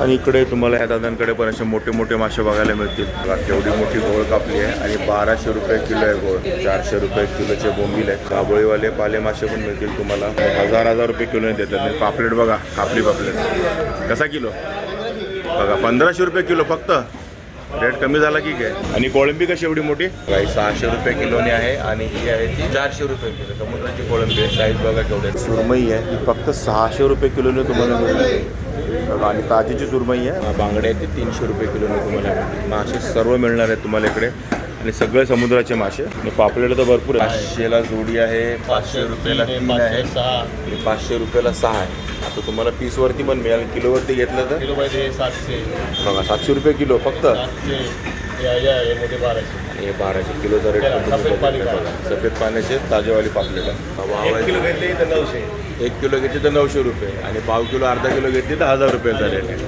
आणि इकडे तुम्हाला ह्या दादांकडे पण असे मोठे मोठे मासे बघायला मिळतील. बघा केवढी मोठी घोळ कापली आहे आणि 1200 रुपये किलो आहे घोळ. 400 रुपये किलोचे बोंबील आहे. काबोळीवाले पाले मासे पण मिळतील तुम्हाला. हजार रुपये किलोने देतात. आणि पापलेट बघा, कापली पापलेट कसा किलो बघा, 1500 रुपये किलो फक्त. रेट कमी झाला की काय. आणि कोळंबी कशी एवढी मोठी काही 600 रुपये किलोने आहे आणि ही आहे ती 400 रुपये किलो. समुद्राची कोळंबी आहे. साईज बघा केवढे. सुरमई आहे ही फक्त 600 रुपये किलोने तुम्हाला मिळते बघा. आणि ताजीची सुरमई आहे. बांगडे आहेत ते 300 रुपये किलोने तुम्हाला मिळते. मासे सर्व मिळणार आहेत तुम्हाला इकडे आणि सगळे समुद्राचे मासे. आणि पापलेट तर भरपूर आहे. 500ला जोडी आहे, 500 रुपयाला 3 आहे, 500 रुपयाला 6 आहे. आता तुम्हाला पीसवरती पण मिळाल. किलोवरती घेतलं तर किलोमध्ये 700 बघा, 700 रुपये किलो फक्त. 700 मोठे 1200. आणि हे 1200 किलोचा रेट सफेद पाण्याचे ताजेवाली पापलेट आहे. 1 किलो घेतले तर 900. 1 किलो घेतली तर 900 रुपये आणि पाव किलो अर्धा किलो घेतली तर 1000 रुपयाचा रेट आहे.